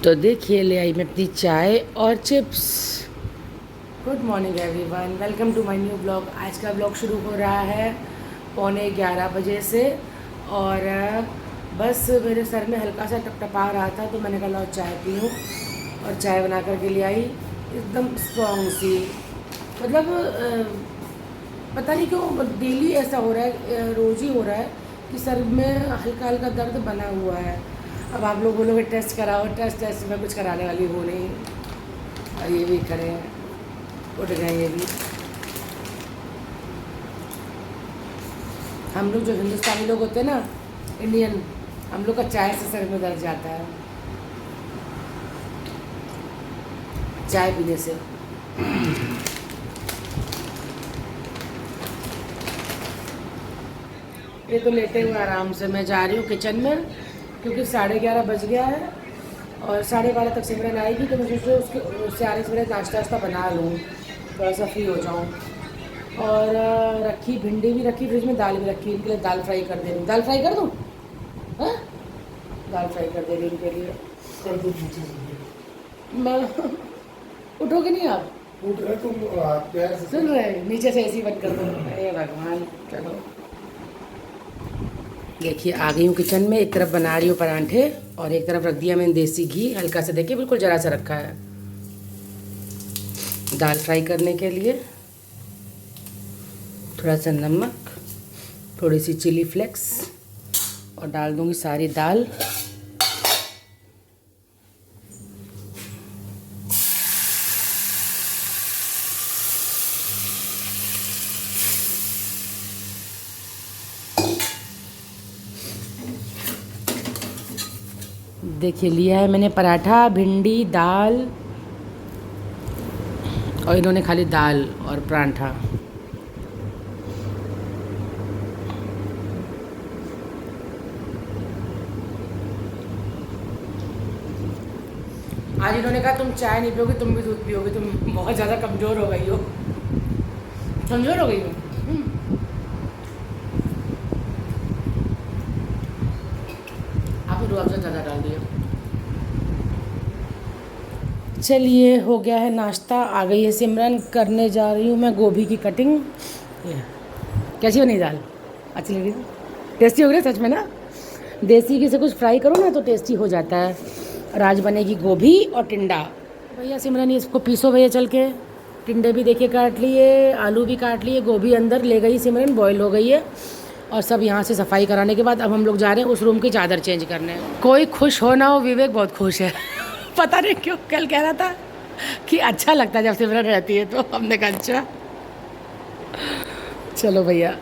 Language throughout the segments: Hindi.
तो देखिए ले आई मैं अपनी चाय और chips. Good morning everyone, welcome to my new blog. आज का ब्लॉग शुरू हो रहा है 11:15 से और बस मेरे सर में हल्का सा टपटपा रहा था तो मैंने कहा लो चाय पीऊँ और चाय बना करके ले आई एकदम स्ट्रॉन्ग सी। मतलब पता नहीं क्यों डेली ऐसा हो रहा है, रोज़ ही हो रहा है कि सर में हल्का हल्का दर्द बना हुआ है। अब आप लोग बोलोगे टेस्ट कराओ, टेस्ट मैं कुछ कराने वाली हूँ नहीं। और ये भी खड़े हैं, उठ गए ये भी। हम लोग जो हिंदुस्तानी लोग होते हैं ना, इंडियन, हम लोग का चाय से सर में दर्द जाता है, चाय पीने से। ये तो लेटे हुए आराम से, मैं जा रही हूँ किचन में क्योंकि 11:30 बज गया है और 12:30 तक सिमरन आएगी तो मैं सोच रही हूँ उससे आने से पहले नाश्ता वाश्ता बना लूँ, थोड़ा सा फ्री हो जाऊँ। और रखी भिंडी भी रखी फ्रिज में, दाल भी रखी, इनके लिए दाल फ्राई कर दे रही हूँ। दाल फ्राई कर दूँ? हाँ, दाल फ्राई कर दे रही हूँ इनके लिए। मैं उठोगे नहीं आप? उठ रहे तुम प्यार से सुन रहे नीचे से ऐसी बंद कर दो। अरे भगवान, चलो देखिए आ गई हूँ किचन में। एक तरफ बना रही हूँ परांठे और एक तरफ रख दिया मैंने देसी घी हल्का सा, देखिए बिल्कुल ज़रा सा रखा है दाल फ्राई करने के लिए। थोड़ा सा नमक, थोड़ी सी चिली फ्लेक्स और डाल दूँगी सारी दाल। देखिए लिया है मैंने पराठा, भिंडी, दाल और इन्होंने खाली दाल और पराठा। आज इन्होंने कहा तुम चाय नहीं पियोगे, तुम भी दूध पियोगे, तुम बहुत ज़्यादा कमज़ोर हो गई हो। कमज़ोर हो गई हो। आप रूअफ़ज़ा ज़्यादा डाल दिया। चलिए हो गया है नाश्ता, आ गई है सिमरन, करने जा रही हूँ मैं गोभी की कटिंग। कैसी बनी दाल? अच्छी लगी? टेस्टी हो गई सच में ना? देसी घी से कुछ फ्राई करो ना तो टेस्टी हो जाता है। और आज बनेगी गोभी और टिंडा। भैया सिमरन इसको पीसो भैया चल के। टिंडे भी देखिए काट लिए, आलू भी काट लिए, गोभी अंदर ले गई सिमरन, बॉईल हो गई है। और सब यहाँ से सफाई कराने के बाद अब हम लोग जा रहे हैं उस रूम की चादर चेंज करने। कोई खुश हो ना हो, विवेक बहुत खुश है। पता नहीं क्यों, कल कह रहा था कि अच्छा लगता है जब सिमरन रहती है, तो हमने कहा अच्छा चलो भैया।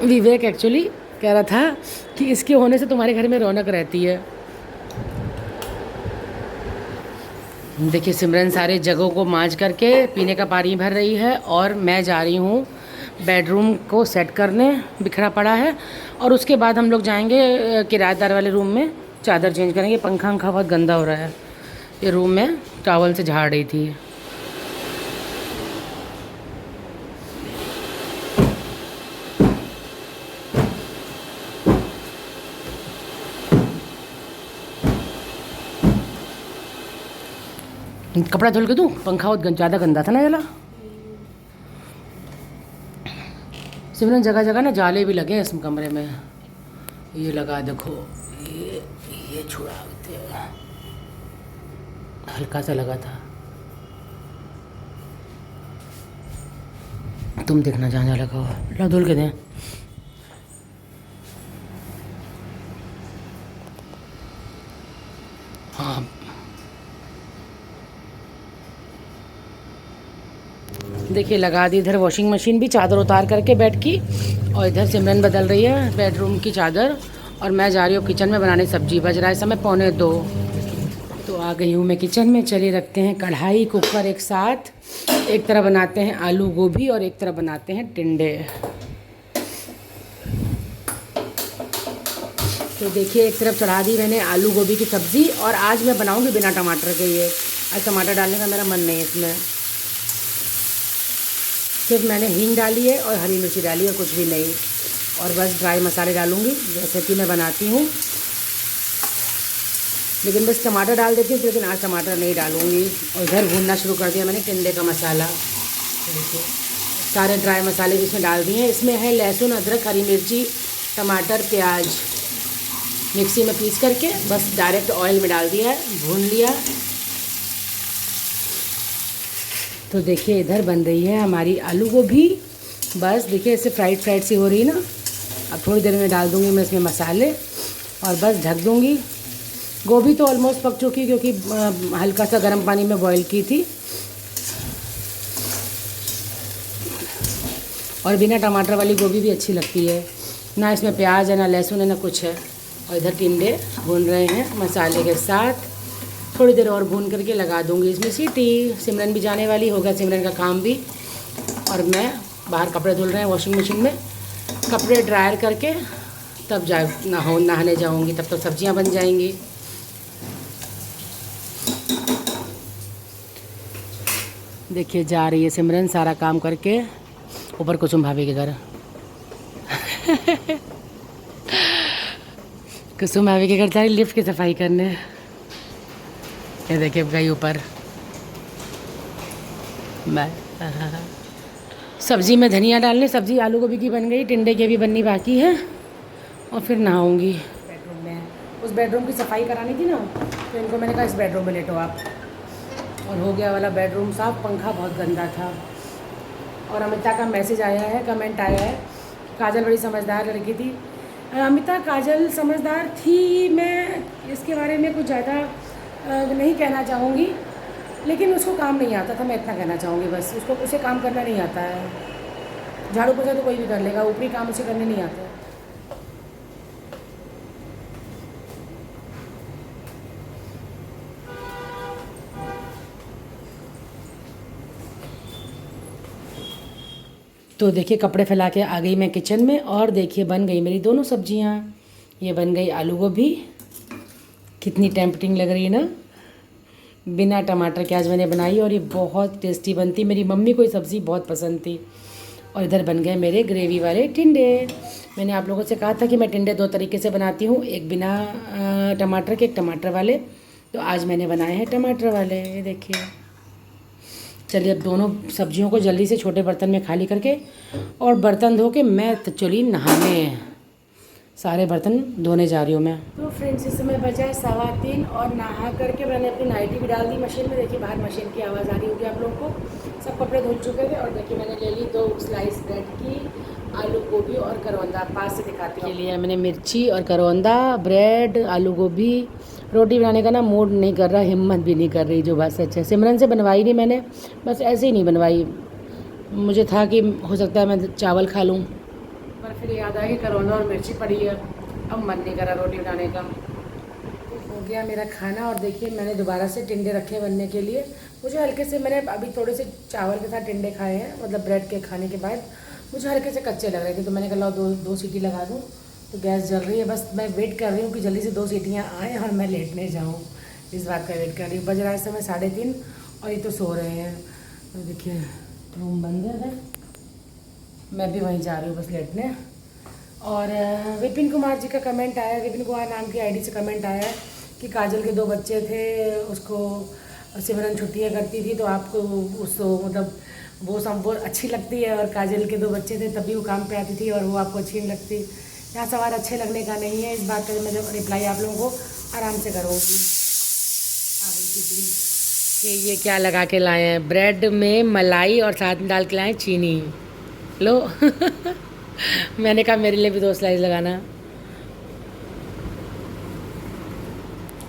विवेक एक्चुअली कह रहा था कि इसके होने से तुम्हारे घर में रौनक रहती है। देखिए सिमरन सारे जगहों को मांज करके पीने का पानी भर रही है और मैं जा रही हूँ बेडरूम को सेट करने, बिखरा पड़ा है। और उसके बाद हम लोग जाएंगे किराएदार वाले रूम में, चादर चेंज करेंगे। पंखा वंखा बहुत गंदा हो रहा है, ये रूम में टॉवल से झाड़ रही थी। कपड़ा धुल के दूँ? पंखा बहुत ज़्यादा गंदा था ना ये वाला। सिमरन जगह जगह ना जाले भी लगे हैं इस कमरे में, ये लगा देखो, ये छुड़ा देते हैं, हल्का सा लगा था। तुम देखना जहाँ जहाँ लगा हुआ, ला धुल के दें। हाँ देखिए लगा दी इधर वॉशिंग मशीन भी, चादर उतार करके बेड की। और इधर सिमरन बदल रही है बेडरूम की चादर और मैं जा रही हूँ किचन में बनाने सब्जी। बज रहा है समय 1:45। तो आ गई हूँ मैं किचन में। चलिए रखते हैं कढ़ाई कुकर एक साथ, एक तरफ बनाते हैं आलू गोभी और एक तरफ बनाते हैं टिंडे। तो देखिए एक तरफ चढ़ा दी मैंने आलू गोभी की सब्ज़ी और आज मैं बनाऊँगी बिना टमाटर के। ये आज टमाटर डालने का मेरा मन नहीं है इसमें, सिर्फ मैंने हींग डाली है और हरी मिर्ची डाली है, कुछ भी नहीं। और बस ड्राई मसाले डालूँगी जैसे कि मैं बनाती हूँ। लेकिन बस टमाटर डाल देती हूँ, लेकिन आज टमाटर नहीं डालूँगी। और इधर भूनना शुरू कर दिया मैंने टिंडे का मसाला। देखिए सारे ड्राई मसाले जिसमें डाल दिए हैं। इसमें है लहसुन, अदरक, हरी मिर्ची, टमाटर, प्याज मिक्सी में पीस करके बस डायरेक्ट ऑयल में डाल दिया है, भून लिया। तो देखिए इधर बन रही है हमारी आलू गोभी। बस देखिए ऐसे फ्राइड फ्राइड सी हो रही है ना। अब थोड़ी देर में डाल दूँगी मैं इसमें मसाले और बस ढक दूँगी। गोभी तो ऑलमोस्ट पक चुकी क्योंकि हल्का सा गर्म पानी में बॉईल की थी। और बिना टमाटर वाली गोभी भी अच्छी लगती है ना, इसमें प्याज है ना लहसुन है ना कुछ है। और इधर टिंडे भून रहे हैं मसाले के साथ। थोड़ी देर और भून करके लगा दूंगी इसमें सीटी। सिमरन भी जाने वाली, होगा सिमरन का काम भी। और मैं बाहर कपड़े धुल रहे हैं वॉशिंग मशीन में, कपड़े ड्रायर करके तब नहाने जाऊंगी, तब तो सब्जियां बन जाएंगी। देखिए जा रही है सिमरन सारा काम करके ऊपर कुसुम भाभी के घर। कुसुम भाभी के घर जा रही लिफ्ट की सफाई करने। ये देखिए गई ऊपर। मैं सब्ज़ी में धनिया डालने, सब्ज़ी आलू गोभी की बन गई, टिंडे की भी बननी बाकी है। और फिर नहाऊंगी। बेडरूम में उस बेडरूम की सफाई करानी थी ना, तो इनको मैंने कहा इस बेडरूम में लेटो आप। और हो गया वाला बेडरूम साफ। पंखा बहुत गंदा था। और अमिता का मैसेज आया है, कमेंट आया है, काजल बड़ी समझदार लड़की थी। अमिता काजल समझदार थी, मैं इसके बारे में कुछ ज़्यादा नहीं कहना चाहूँगी, लेकिन उसको काम नहीं आता था, मैं इतना कहना चाहूँगी बस। उसे काम करना नहीं आता है। झाड़ू पोछा तो कोई भी कर लेगा, ऊपरी काम उसे करने नहीं आता है। तो देखिए कपड़े फैला के आ गई मैं किचन में। और देखिए बन गई मेरी दोनों सब्जियां। ये बन गई आलू गोभी, कितनी टेम्पटिंग लग रही है ना। बिना टमाटर के आज मैंने बनाई और ये बहुत टेस्टी बनती। मेरी मम्मी को ये सब्ज़ी बहुत पसंद थी। और इधर बन गए मेरे ग्रेवी वाले टिंडे। मैंने आप लोगों से कहा था कि मैं टिंडे दो तरीके से बनाती हूँ, एक बिना टमाटर के, एक टमाटर वाले। तो आज मैंने बनाए हैं टमाटर वाले। ये देखिए। चलिए अब दोनों सब्जियों को जल्दी से छोटे बर्तन में खाली करके और बर्तन धो के मैं तो चली नहाने। सारे बर्तन धोने जा रही हूँ मैं। तो फ्रेंड्स इस समय बजा है 3:15 और नहा करके मैंने अपनी नाइटी भी डाल दी मशीन में। देखिए बाहर मशीन की आवाज़ आ रही होगी आप लोगों को। सब कपड़े धुल चुके थे। और देखिए मैंने ले ली 2 स्लाइस ब्रेड की, आलू गोभी और करौंदा। पास से दिखाती हूँ। लिया मैंने मिर्ची और करौंदा, ब्रेड, आलू गोभी। रोटी बनाने का ना मूड नहीं कर रहा, हिम्मत भी नहीं कर रही, जो बात सच है। सिमरन से बनवाई नहीं मैंने, बस ऐसे ही नहीं बनवाई। मुझे था कि हो सकता है मैं चावल खा लूँ, पर फिर याद आया कि करौंदा और मिर्ची पड़ी है, अब मन नहीं करा रोटी बनाने का। हो गया मेरा खाना। और देखिए मैंने दोबारा से टिंडे रखे बनने के लिए। मुझे हल्के से, मैंने अभी थोड़े से चावल के साथ टिंडे खाए हैं, मतलब ब्रेड के खाने के बाद मुझे हल्के से कच्चे लग रहे थे, तो मैंने कहा दो सीटी लगा दूँ। तो गैस जल रही है, बस मैं वेट कर रही हूँ कि जल्दी से 2 सीटियाँ आएँ और मैं लेटने जाऊँ। इस बात का वेट कर रही हूँ। बज रहा है इस समय 3:30 और ये तो सो रहे हैं। तो देखिए रूम बंद है, मैं भी वहीं जा रही हूँ बस लेटने। और विपिन कुमार जी का कमेंट आया, विपिन कुमार नाम की आईडी से कमेंट आया है कि काजल के 2 बच्चे थे, उसको सिमरन छुट्टियाँ करती थी तो आपको उसको मतलब वो अच्छी लगती है, और काजल के 2 बच्चे थे तभी वो काम पे आती थी और वो आपको अच्छी नहीं लगती। यहाँ सवाल अच्छे लगने का नहीं है। इस बात का मैं जब रिप्लाई आप लोगों को आराम से करूँगी। आ गई थी कि ये क्या लगा के लाए हैं, ब्रेड में मलाई और साथ में डाल के लाए चीनी। लो मैंने कहा मेरे लिए भी 2 स्लाइस लगाना।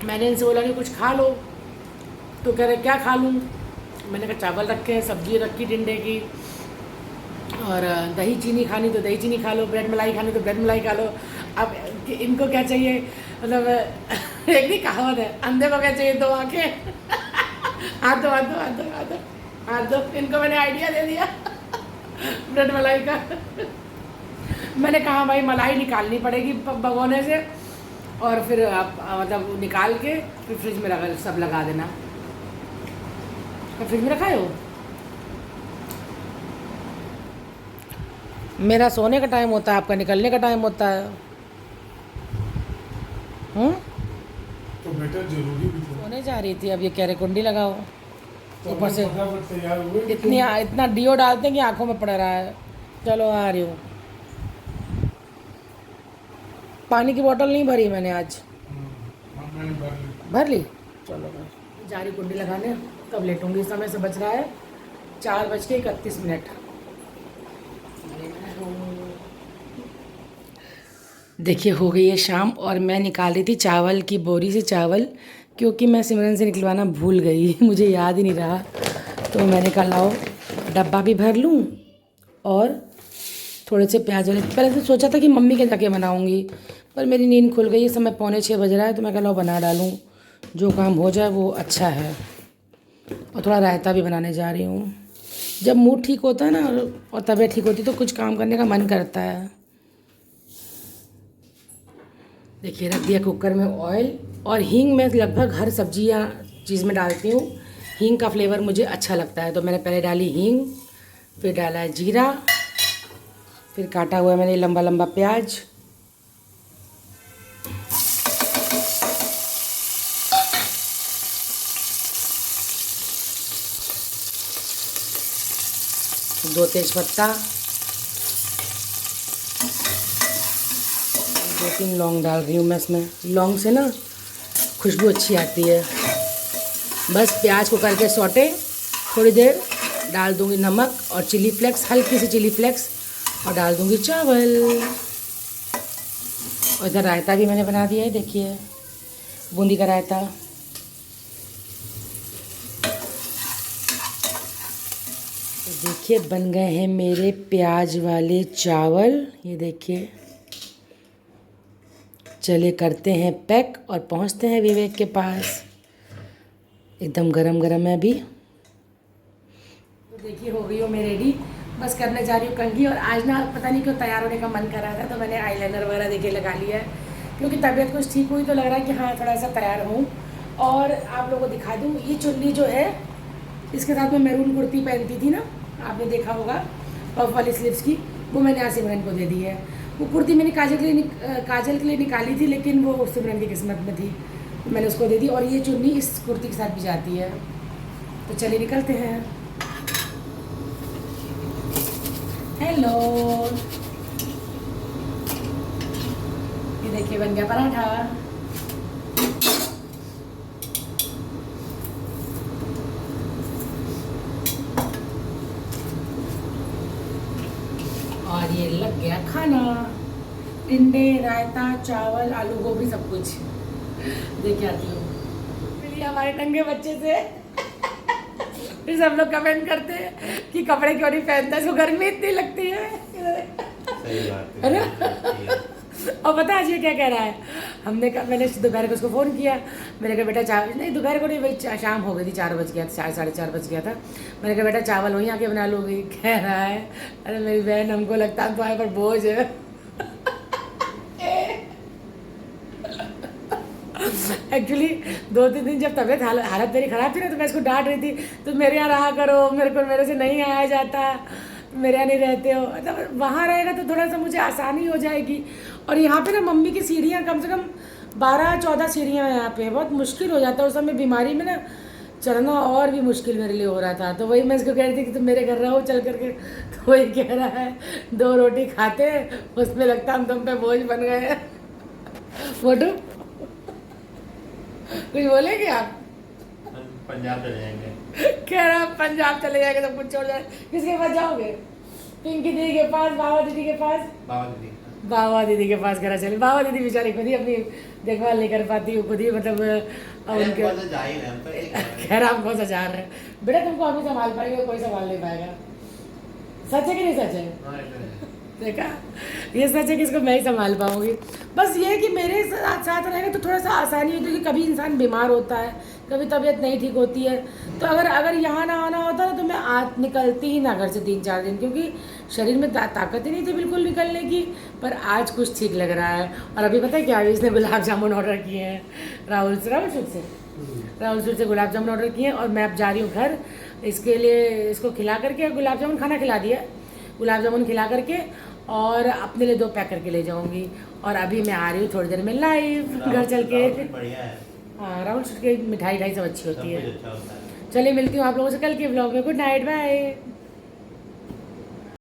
मैंने इनसे बोला कि कुछ खा लो, तो कह रहे क्या खा लूँ। मैंने कहा चावल रखे हैं, सब्जी रखी टिंडे की, और दही चीनी खानी तो दही चीनी खा लो, ब्रेड मलाई खानी तो ब्रेड मलाई खा लो। अब इनको क्या चाहिए, मतलब एक भी कहावत है, अंधे को क्या चाहिए 2 आँखें। हाथ दो हाथ दो हाथ दो हाथ दो हाथ दो। इनको मैंने आइडिया दे दिया ब्रेड मलाई का। मैंने कहा भाई मलाई निकालनी पड़ेगी भगोने से, और फिर आप मतलब निकाल के फिर फ्रिज में रख सब लगा देना। तो फ्रिज में रखा है वो। मेरा सोने का टाइम होता है, आपका निकलने का टाइम होता है। तो बेटा जरूरी भी था। सोने जा रही थी, अब ये कह रहे कुंडी लगाओ। तो ऊपर से फटाफट तैयार हुए कि इतना डीओ डालते हैं कि आंखों में पड़ रहा है। चलो आ रही हूँ। पानी की बोतल नहीं भरी मैंने आज। मैंने भर ली। भर ली। चलो बस जा रही कुंडी लगाने। कब लेटूंगी? समय से बच रहा है 4:31। देखिए हो गई है शाम और मैं निकाल रही थी चावल की बोरी से चावल, क्योंकि मैं सिमरन से निकलवाना भूल गई मुझे याद ही नहीं रहा। तो मैंने कहा लाओ डब्बा भी भर लूँ और थोड़े से प्याज वाले। पहले तो सोचा था कि मम्मी के जाके बनाऊँगी, पर मेरी नींद खुल गई। समय 5:45 बज रहा है, तो मैं कहा लो बना डालूँ, जो काम हो जाए वो अच्छा है। और थोड़ा रायता भी बनाने जा रही हूँ। जब मूड ठीक होता है ना और तबीयत ठीक होती है तो कुछ काम करने का मन करता है। देखिए रख दिया कुकर में ऑयल। और हींग मैं लगभग हर सब्जी या चीज़ में डालती हूँ। हींग का फ्लेवर मुझे अच्छा लगता है, तो मैंने पहले डाली हींग, फिर डाला है जीरा, फिर काटा हुआ है मैंने लंबा लंबा प्याज, दो तेज़पत्ता, 2-3 लौंग डाल रही हूँ मैं इसमें। लौंग से ना खुशबू अच्छी आती है। बस प्याज को करके सौटे थोड़ी देर, डाल दूँगी नमक और चिली फ्लेक्स, हल्की सी चिली फ्लेक्स, और डाल दूँगी चावल। और इधर रायता भी मैंने बना दिया है, देखिए बूंदी का रायता। तो देखिए बन गए हैं मेरे प्याज वाले चावल, ये देखिए। चले करते हैं पैक और पहुंचते हैं विवेक के पास। एकदम गरम गरम है अभी। तो देखिए हो गई हो मैं रेडी, बस करने जा रही हूँ कंघी। और आज ना पता नहीं क्यों तैयार होने का मन कर रहा था, तो मैंने आईलाइनर वगैरह देखिए लगा लिया है, क्योंकि तबीयत कुछ ठीक हुई तो लग रहा है कि हाँ थोड़ा सा तैयार हूँ। और आप लोगों को दिखा दूँ, ये चुन्नी जो है इसके साथ मैं मैरून कुर्ती पहनती थी ना, आपने देखा होगा पफ वाली स्लीव्स की, वो मैंने आज सिमरन को दे दी है। वो कुर्ती मैंने काजल के लिए निकाली थी, लेकिन वो सिमरन की किस्मत में थी, तो मैंने उसको दे दी। और ये चुन्नी इस कुर्ती के साथ भी जाती है। तो चलिए निकलते हैं। हेलो, ये देखिए बन गया पराठा। और ये लग गया खाना, टिंडे, रायता, चावल, आलू गोभी, सब कुछ। देख आती हूँ मिली हमारे नंगे बच्चे से। फिर सब लोग कमेंट करते हैं कि कपड़े क्यों नहीं पहनता, इसको गर्मी इतनी लगती है। सही बात है ना? और पता आज ये क्या कह रहा है, मैंने दोपहर को उसको फ़ोन किया। मैंने कहा बेटा चावल, नहीं दोपहर को नहीं, वही शाम हो गई थी, 4 बज गया था, 4-4:30 बज गया था। मैंने कहा बेटा चावल वहीं आके बना लोगी? कह रहा है अरे मेरी बहन हमको लगता है तुम्हारे पर बोझ है। एक्चुअली 2-3 दिन जब तबीयत हालत मेरी ख़राब थी ना, तो मैं इसको डांट रही थी, तो मेरे यहाँ रहा करो, मेरे से नहीं आया जाता, मेरे यहाँ नहीं रहते हो। मतलब वहाँ रहेगा तो थोड़ा सा मुझे आसानी हो जाएगी। और यहाँ पे ना मम्मी की सीढ़ियाँ कम से कम 12-14 सीढ़ियाँ हैं यहाँ पे, बहुत मुश्किल हो जाता है। उस समय बीमारी में ना चलना और भी मुश्किल मेरे लिए हो रहा था। तो वही मैं इसको कह रही थी कि तुम मेरे घर रहो चल करके, तो वही कह रहा है 2 रोटी खाते उसमें लगता हम तुम पे बोझ बन गए हैं। फोटो कुछ बोलेंगे आप? पंजाब चले जाएंगे। कह रहा पंजाब चले जाएंगे, सब कुछ छोड़ जाए। किसके पास जाओगे? पिंकी दीदी के पास, बाबा दीदी के पास। बाबा दीदी के पास करा चले। बाबा दीदी बेचारी खुद ही अपनी देखभाल नहीं कर पाती, वो खुद ही मतलब उनके खैर आप कौन सा जा रहे हैं बेटा, तुमको हम ही संभाल पाएंगे, कोई संभाल नहीं पाएगा। सच है कि नहीं सच है? देखा, ये सच है कि इसको मैं ही संभाल पाऊंगी। बस ये है कि मेरे साथ रहेगा तो थोड़ा सा आसानी होती है, क्योंकि कभी इंसान बीमार होता है, कभी तबीयत नहीं ठीक होती है। तो अगर यहाँ ना आना होता ना, तो मैं निकलती ही ना घर से 3-4 दिन, क्योंकि शरीर में ताकत ही नहीं थी बिल्कुल निकलने की। पर आज कुछ ठीक लग रहा है। और अभी पता है क्या, अभी इसने गुलाब जामुन ऑर्डर किए हैं राहुल सूट से गुलाब जामुन ऑर्डर किए हैं। और मैं अब जा रही हूँ घर, इसके लिए इसको खिला करके, गुलाब जामुन खाना खिला दिया, गुलाब जामुन खिला करके और अपने लिए 2 पैक करके ले जाऊंगी। और अभी मैं आ रही हूँ थोड़ी देर में लाइव घर चल के। बढ़िया है। हाँ राउंड शुट की मिठाई ढाई सब अच्छी सब होती कुछ है। अच्छा होता है। चलिए मिलती हूँ आप लोगों से कल के व्लॉग में। Good night, bye.